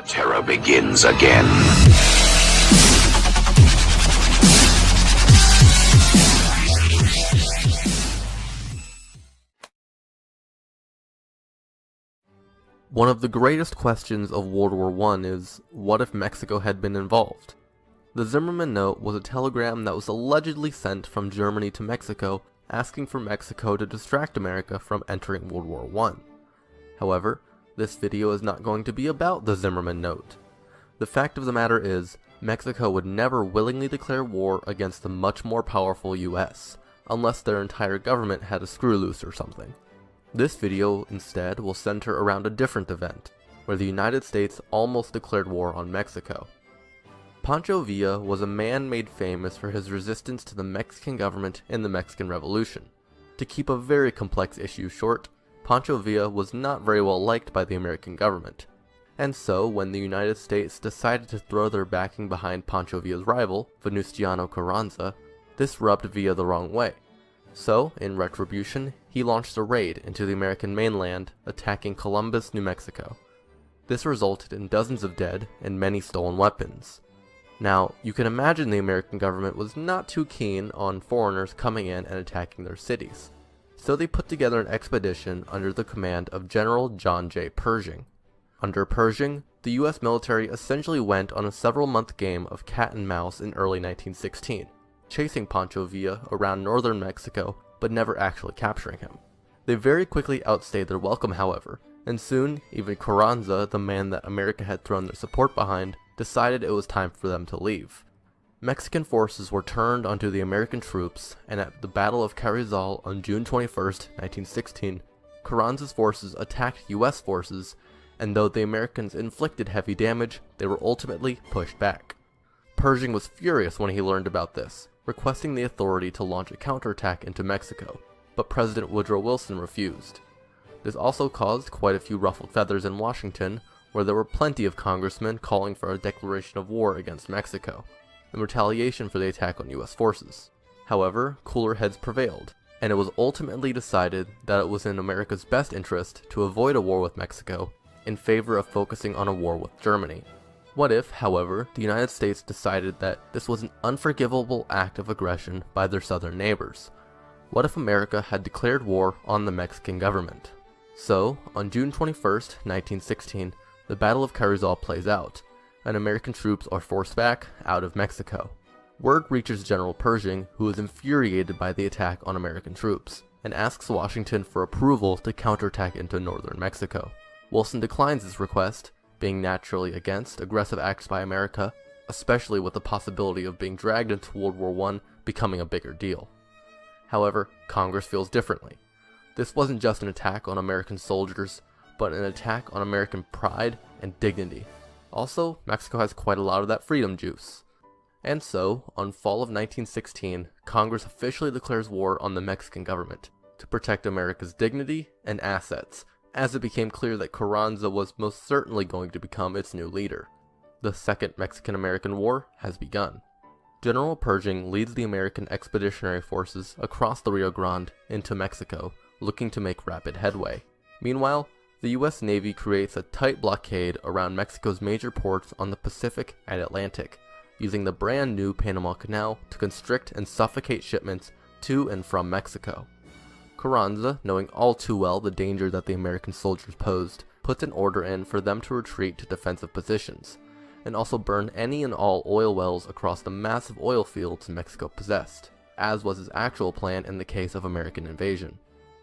terror begins again. One of the greatest questions of World War I is, what if Mexico had been involved? The Zimmermann Note was a telegram that was allegedly sent from Germany to Mexico, asking for Mexico to distract America from entering World War I. However, this video is not going to be about the Zimmermann Note. The fact of the matter is, Mexico would never willingly declare war against the much more powerful US, unless their entire government had a screw loose or something. This video, instead, will center around a different event, where the United States almost declared war on Mexico. Pancho Villa was a man made famous for his resistance to the Mexican government in the Mexican Revolution. To keep a very complex issue short, Pancho Villa was not very well liked by the American government. And so, when the United States decided to throw their backing behind Pancho Villa's rival, Venustiano Carranza, this rubbed Villa the wrong way. So, in retribution, he launched a raid into the American mainland, attacking Columbus, New Mexico. This resulted in dozens of dead and many stolen weapons. Now, you can imagine the American government was not too keen on foreigners coming in and attacking their cities. So they put together an expedition under the command of General John J. Pershing. Under Pershing, the US military essentially went on a several-month game of cat and mouse in early 1916. Chasing Pancho Villa around northern Mexico, but never actually capturing him. They very quickly outstayed their welcome, however, and soon, even Carranza, the man that America had thrown their support behind, decided it was time for them to leave. Mexican forces were turned onto the American troops, and at the Battle of Carrizal on June 21st, 1916, Carranza's forces attacked US forces, and though the Americans inflicted heavy damage, they were ultimately pushed back. Pershing was furious when he learned about this, requesting the authority to launch a counterattack into Mexico, but President Woodrow Wilson refused. This also caused quite a few ruffled feathers in Washington, where there were plenty of congressmen calling for a declaration of war against Mexico, in retaliation for the attack on US forces. However, cooler heads prevailed, and it was ultimately decided that it was in America's best interest to avoid a war with Mexico in favor of focusing on a war with Germany. What if, however, the United States decided that this was an unforgivable act of aggression by their southern neighbors? What if America had declared war on the Mexican government? So, on June 21st, 1916, the Battle of Carrizal plays out, and American troops are forced back out of Mexico. Word reaches General Pershing, who is infuriated by the attack on American troops, and asks Washington for approval to counterattack into northern Mexico. Wilson declines this request, being naturally against aggressive acts by America, especially with the possibility of being dragged into World War I becoming a bigger deal. However, Congress feels differently. This wasn't just an attack on American soldiers, but an attack on American pride and dignity. Also, Mexico has quite a lot of that freedom juice. And so, on fall of 1916, Congress officially declares war on the Mexican government to protect America's dignity and assets, as it became clear that Carranza was most certainly going to become its new leader. The Second Mexican-American War has begun. General Pershing leads the American expeditionary forces across the Rio Grande into Mexico, looking to make rapid headway. Meanwhile, the US Navy creates a tight blockade around Mexico's major ports on the Pacific and Atlantic, using the brand new Panama Canal to constrict and suffocate shipments to and from Mexico. Carranza, knowing all too well the danger that the American soldiers posed, puts an order in for them to retreat to defensive positions, and also burn any and all oil wells across the massive oil fields Mexico possessed, as was his actual plan in the case of American invasion.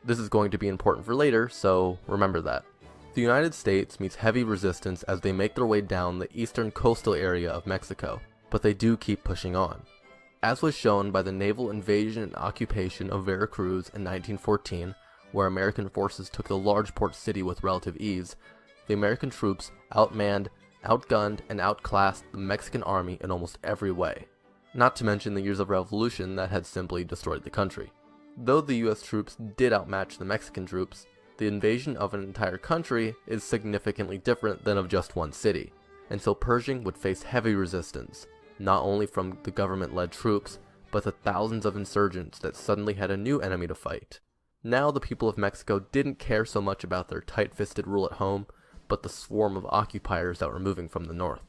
This is going to be important for later, so remember that. The United States meets heavy resistance as they make their way down the eastern coastal area of Mexico, but they do keep pushing on. As was shown by the naval invasion and occupation of Veracruz in 1914, where American forces took the large port city with relative ease, the American troops outmanned, outgunned, and outclassed the Mexican army in almost every way, not to mention the years of revolution that had simply destroyed the country. Though the US troops did outmatch the Mexican troops, the invasion of an entire country is significantly different than of just one city, and so Pershing would face heavy resistance, not only from the government-led troops, but the thousands of insurgents that suddenly had a new enemy to fight. Now the people of Mexico didn't care so much about their tight-fisted rule at home, but the swarm of occupiers that were moving from the north.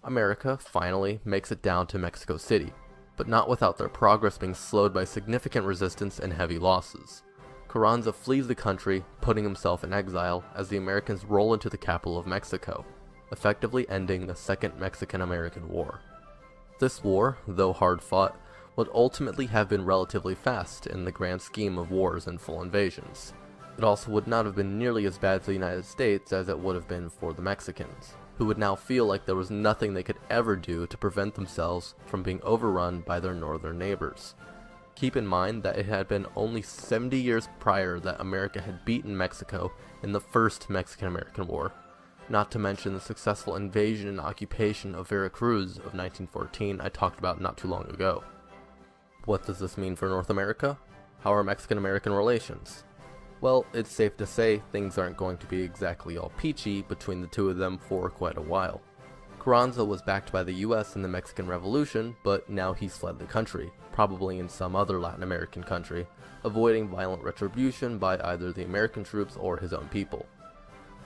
America finally makes it down to Mexico City, but not without their progress being slowed by significant resistance and heavy losses. Carranza flees the country, putting himself in exile as the Americans roll into the capital of Mexico, effectively ending the Second Mexican-American War. This war, though hard fought, would ultimately have been relatively fast in the grand scheme of wars and full invasions. It also would not have been nearly as bad for the United States as it would have been for the Mexicans, who would now feel like there was nothing they could ever do to prevent themselves from being overrun by their northern neighbors. Keep in mind that it had been only 70 years prior that America had beaten Mexico in the First Mexican-American War, not to mention the successful invasion and occupation of Veracruz of 1914 I talked about not too long ago. What does this mean for North America? How are Mexican-American relations? Well, it's safe to say things aren't going to be exactly all peachy between the two of them for quite a while. Carranza was backed by the US in the Mexican Revolution, but now he's fled the country, probably in some other Latin American country, avoiding violent retribution by either the American troops or his own people.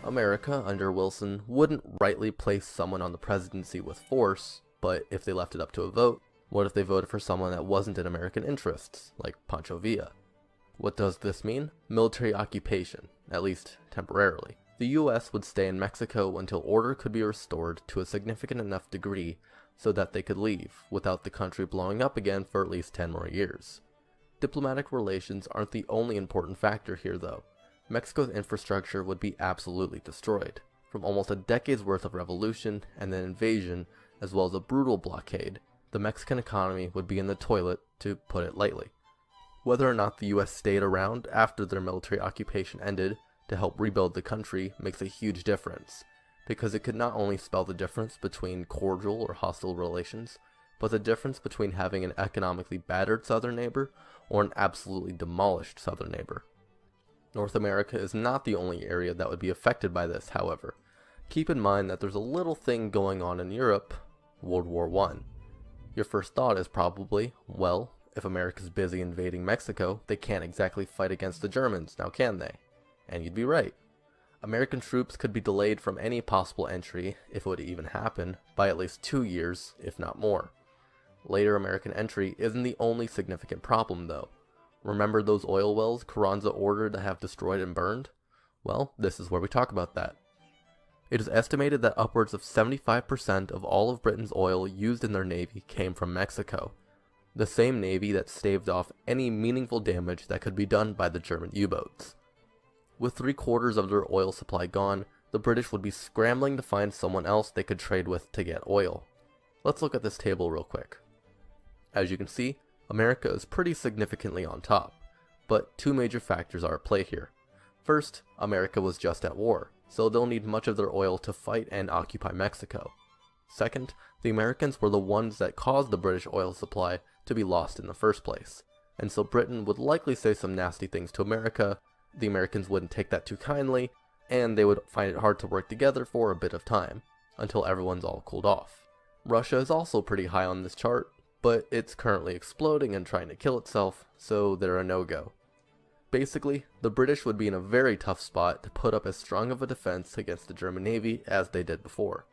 America, under Wilson, wouldn't rightly place someone on the presidency with force, but if they left it up to a vote, what if they voted for someone that wasn't in American interests, like Pancho Villa? What does this mean? Military occupation, at least temporarily. The US would stay in Mexico until order could be restored to a significant enough degree so that they could leave, without the country blowing up again for at least 10 more years. Diplomatic relations aren't the only important factor here though. Mexico's infrastructure would be absolutely destroyed, from almost a decade's worth of revolution and then invasion, as well as a brutal blockade. The Mexican economy would be in the toilet, to put it lightly. Whether or not the US stayed around after their military occupation ended to help rebuild the country makes a huge difference, because it could not only spell the difference between cordial or hostile relations, but the difference between having an economically battered southern neighbor or an absolutely demolished southern neighbor. North America is not the only area that would be affected by this, however. Keep in mind that there's a little thing going on in Europe, World War I. Your first thought is probably, well, if America's busy invading Mexico, they can't exactly fight against the Germans, now can they? And you'd be right. American troops could be delayed from any possible entry, if it would even happen, by at least 2 years, if not more. Later American entry isn't the only significant problem though. Remember those oil wells Carranza ordered to have destroyed and burned? Well, this is where we talk about that. It is estimated that upwards of 75% of all of Britain's oil used in their navy came from Mexico, the same navy that staved off any meaningful damage that could be done by the German U-boats. With 3/4 of their oil supply gone, the British would be scrambling to find someone else they could trade with to get oil. Let's look at this table real quick. As you can see, America is pretty significantly on top, but two major factors are at play here. First, America was just at war, so they'll need much of their oil to fight and occupy Mexico. Second, the Americans were the ones that caused the British oil supply to be lost in the first place, and so Britain would likely say some nasty things to America, the Americans wouldn't take that too kindly, and they would find it hard to work together for a bit of time, until everyone's all cooled off. Russia is also pretty high on this chart, but it's currently exploding and trying to kill itself, so they're a no-go. Basically, the British would be in a very tough spot to put up as strong of a defense against the German Navy as they did before.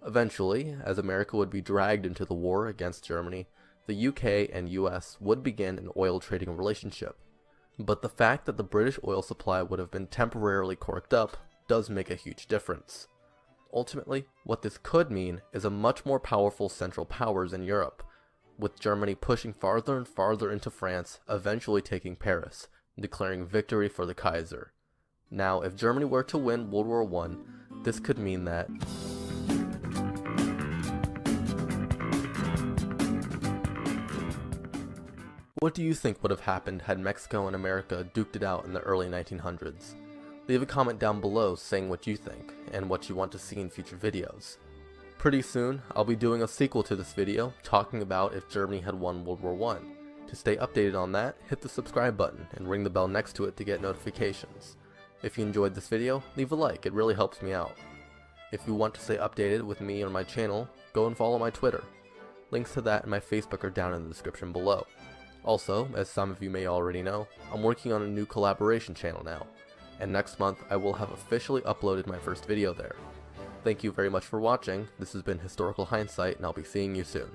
Eventually, as America would be dragged into the war against Germany, the UK and US would begin an oil trading relationship. But the fact that the British oil supply would have been temporarily corked up does make a huge difference. Ultimately, what this could mean is a much more powerful Central Powers in Europe, with Germany pushing farther and farther into France, eventually taking Paris, declaring victory for the Kaiser. Now, if Germany were to win World War I, this could mean that What do you think would have happened had Mexico and America duked it out in the early 1900s? Leave a comment down below saying what you think, and what you want to see in future videos. Pretty soon, I'll be doing a sequel to this video, talking about if Germany had won World War I. To stay updated on that, hit the subscribe button, and ring the bell next to it to get notifications. If you enjoyed this video, leave a like, it really helps me out. If you want to stay updated with me on my channel, go and follow my Twitter. Links to that and my Facebook are down in the description below. Also, as some of you may already know, I'm working on a new collaboration channel now. and next month I will have officially uploaded my first video there. Thank you very much for watching. This has been Historical Hindsight, and I'll be seeing you soon.